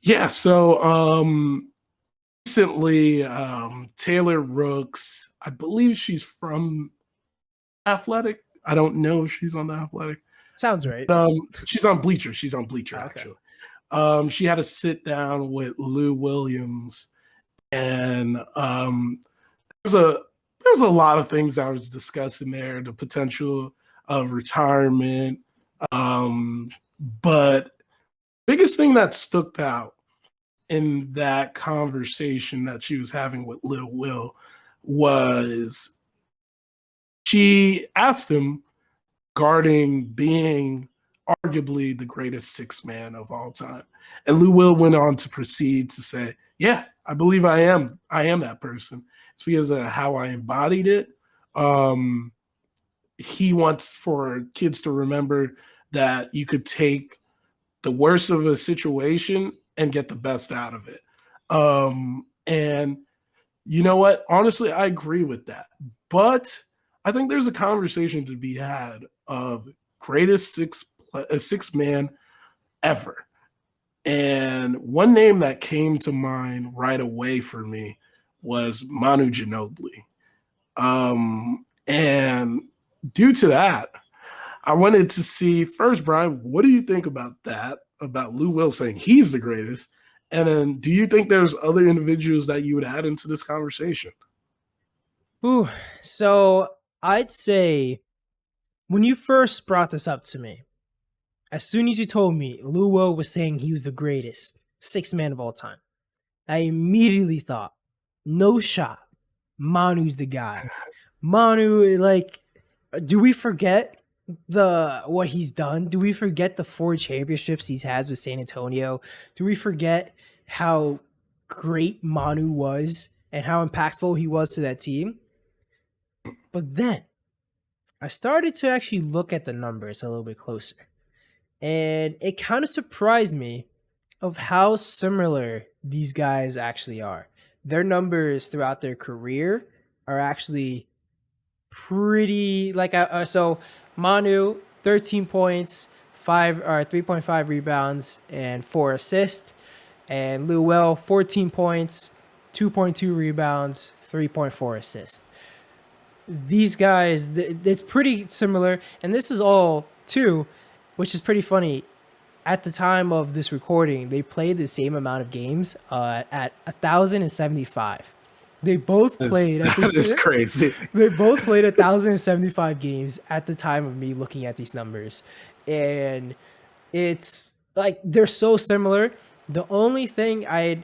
Yeah, so recently Taylor Rooks, I believe she's from Athletic. I don't know if she's on the Athletic. Sounds right. She's on Bleacher. She's on Bleacher Okay. actually. She had a sit down with Lou Williams, and there's a there's a lot of things I was discussing there, the potential of retirement, but biggest thing that stuck out in that conversation that she was having with Lil Will was she asked him regarding being arguably the greatest six man of all time. And Lou Will went on to proceed to say, yeah, I believe I am. I am that person. It's because of how I embodied it. Um, he wants for kids to remember that you could take the worst of a situation and get the best out of it. And you know what? Honestly, I agree with that. But I think there's a conversation to be had of greatest six man ever. And one name that came to mind right away for me was Manu Ginobili. And due to that, I wanted to see first, Brian, what do you think about that? About Lou Will saying he's the greatest? And then do you think there's other individuals that you would add into this conversation? Ooh, so I'd say when you first brought this up to me, as soon as you told me Lou Will was saying he was the greatest six man of all time, I immediately thought, no shot, Manu's the guy. Manu, like, do we forget the what he's done? Do we forget the four championships he's has with San Antonio? Do we forget how great Manu was and how impactful he was to that team? But then I started to actually look at the numbers a little bit closer. And it kind of surprised me of how similar these guys actually are. Their numbers throughout their career are actually pretty like so Manu 13 points, 5 or 3.5 rebounds and 4 assists, and Lou Will 14 points, 2.2 rebounds, 3.4 assists. These guys, it's pretty similar, and this is all too, which is pretty funny. At the time of this recording, they played the same amount of games at 1,075. They both played at this. That is crazy. They both played 1,075 games at the time of me looking at these numbers, and it's like they're so similar. The only thing I'd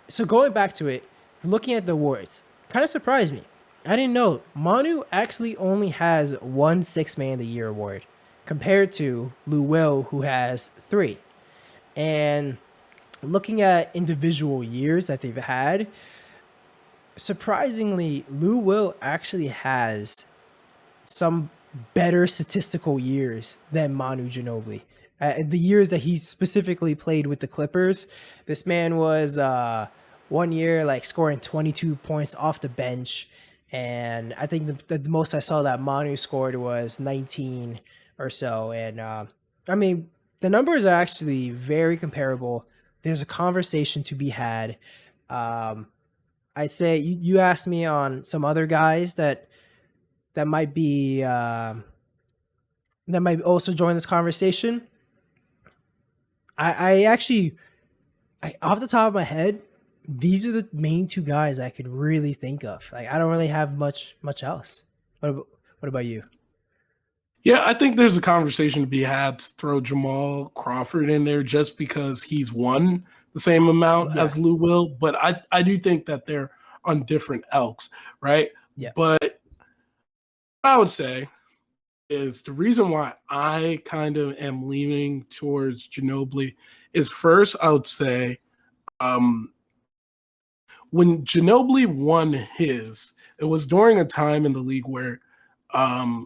so going back to it, looking at the awards, kind of surprised me. I didn't know Manu actually only has one Six Man of the Year award compared to Lou Will, who has three. And looking at individual years that they've had, surprisingly, Lou Will actually has some better statistical years than Manu Ginobili. The years that he specifically played with the Clippers, this man was 1 year like scoring 22 points off the bench. And I think the most I saw that Manu scored was 19 or so. And I mean, the numbers are actually very comparable. There's a conversation to be had. Um, I'd say you asked me on some other guys that might be that might also join this conversation. I actually, off the top of my head, these are the main two guys I could really think of. Like I don't really have much else. What about you? Yeah, I think there's a conversation to be had to throw Jamal Crawford in there just because he's won the same amount Yeah, as Lou Will, but I do think that they're on different elks, right? yeah, But I would say is the reason why I kind of am leaning towards Ginobili is first, I would say, um, when Ginobili won his, it was during a time in the league where I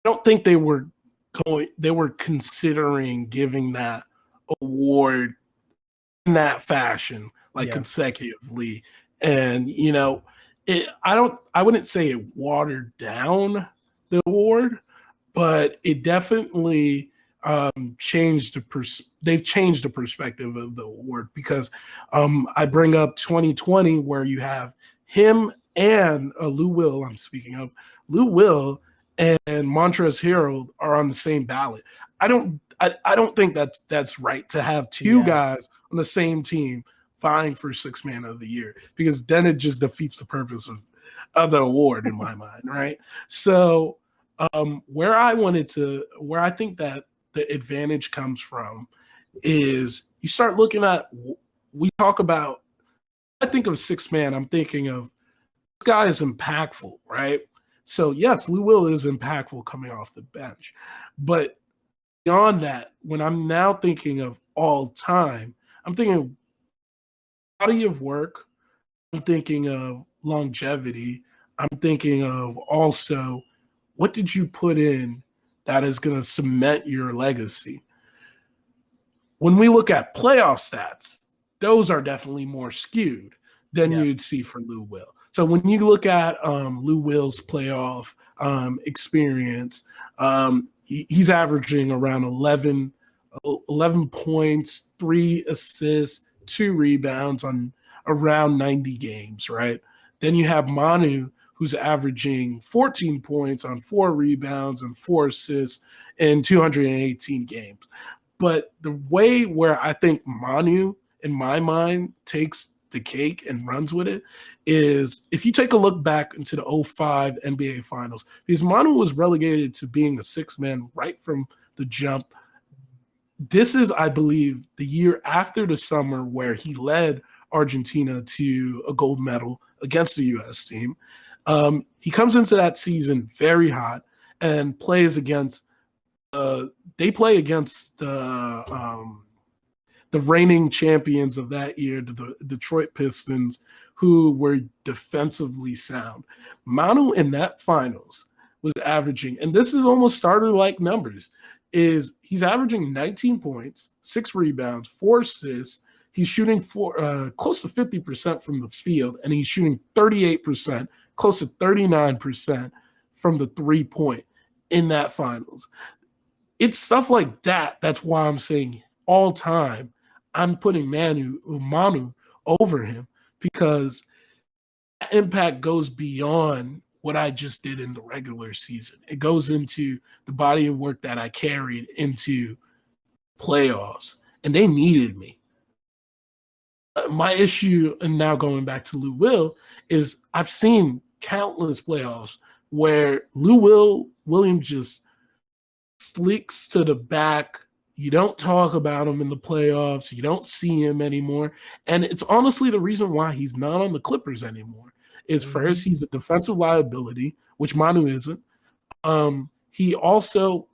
don't think they were considering giving that award in that fashion, like yeah, consecutively. And I wouldn't say it watered down the award, but it definitely they've changed the perspective of the award because I bring up 2020 where you have him and Lou Will. I'm speaking of Lou Will and Montrezl Harrell are on the same ballot. I don't think that's right to have two guys on the same team vying for sixth man of the year because then it just defeats the purpose of the award in my mind, right? So where I think that the advantage comes from is you start looking at, we talk about, I think of sixth man, I'm thinking of this guy is impactful, right? So yes, Lou Will is impactful coming off the bench, but beyond that, when I'm now thinking of all time, I'm thinking body of work, I'm thinking of longevity, I'm thinking of also what did you put in that is going to cement your legacy. When we look at playoff stats, those are definitely more skewed than you'd see for Lou Will. So when you look at Lou Will's playoff experience, he's averaging around 11 points, 3 assists, 2 rebounds on around 90 games, right? Then you have Manu, who's averaging 14 points on 4 rebounds and 4 assists in 218 games. But the way where I think Manu, in my mind, takes the cake and runs with it is if you take a look back into the 05 NBA Finals, because Manu was relegated to being a sixth man right from the jump. This is, I believe, the year after the summer where he led Argentina to a gold medal against the U.S. team. He comes into that season very hot and plays against they play against the reigning champions of that year, the Detroit Pistons, who were defensively sound. Manu in that finals was averaging, and this is almost starter-like numbers, is he's averaging 19 points, 6 rebounds, 4 assists. He's shooting close to 50% from the field, and he's shooting 38%, close to 39% from the three-point in that finals. It's stuff like that. That's why I'm saying all time, I'm putting Manu over him because that impact goes beyond what I just did in the regular season. It goes into the body of work that I carried into playoffs, and they needed me. My issue, and now going back to Lou Will, is I've seen countless playoffs where Williams just slicks to the back. You don't talk about him in the playoffs. You don't see him anymore. And it's honestly the reason why he's not on the Clippers anymore. Is first, he's a defensive liability, which Manu isn't. He also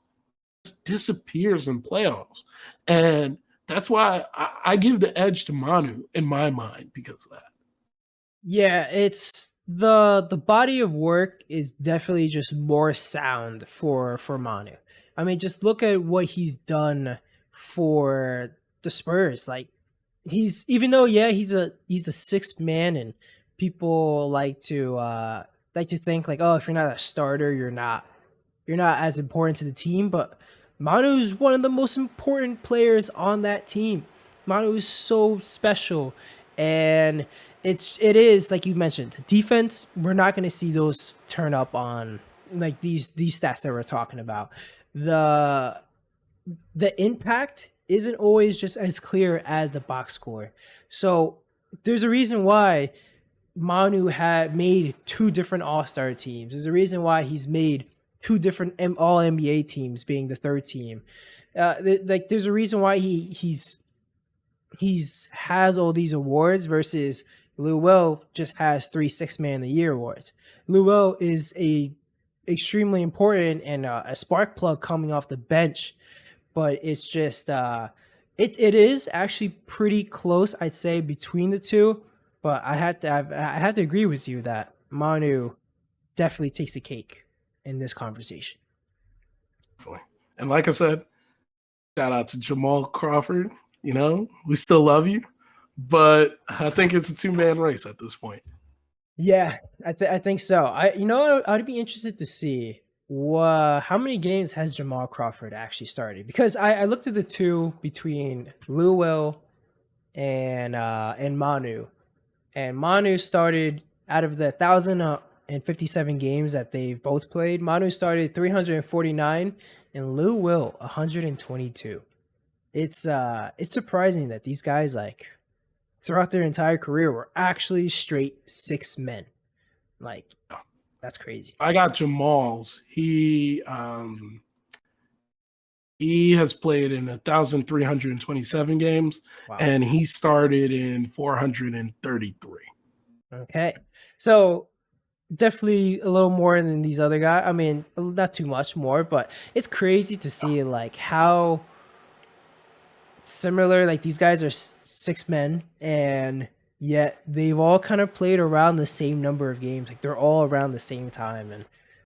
disappears in playoffs. And that's why I give the edge to Manu in my mind because of that. Yeah, it's the body of work is definitely just more sound for Manu. I mean, just look at what he's done for the Spurs. Like he's even though he's the sixth man, and people like to think like, oh, if you're not a starter, you're not as important to the team. But Manu is one of the most important players on that team. Manu is so special, and it is like you mentioned, defense. We're not going to see those turn up on like these stats that we're talking about. The impact isn't always just as clear as the box score. So there's a reason why Manu had made 2 different All-Star teams. There's a reason why he's made 2 different All-NBA teams, being the third team. There's a reason why he's has all these awards versus Lou Will just has 3 Sixth Man of the Year awards. Lou Will is a extremely important and a spark plug coming off the bench, but it's just it is actually pretty close, I'd say, between the two. But I had to agree with you that Manu definitely takes the cake in this conversation. And like I said, shout out to Jamal Crawford. You know, we still love you, but I think it's a 2-man race at this point. Yeah, I think so. I'd be interested to see How many games has Jamal Crawford actually started? Because I looked at the two between Lou Will and Manu, and Manu started out of the 1,057 games that they've both played. Manu started 349, and Lou Will 122. It's surprising that these guys like throughout their entire career were actually straight six men. Like that's crazy. I got Jamal's. He has played in 1,327 games, Wow. and he started in 433. Okay. So definitely a little more than these other guys. I mean, not too much more, but it's crazy to see like how similar like these guys are six men, and yet they've all kind of played around the same number of games. Like they're all around the same time, and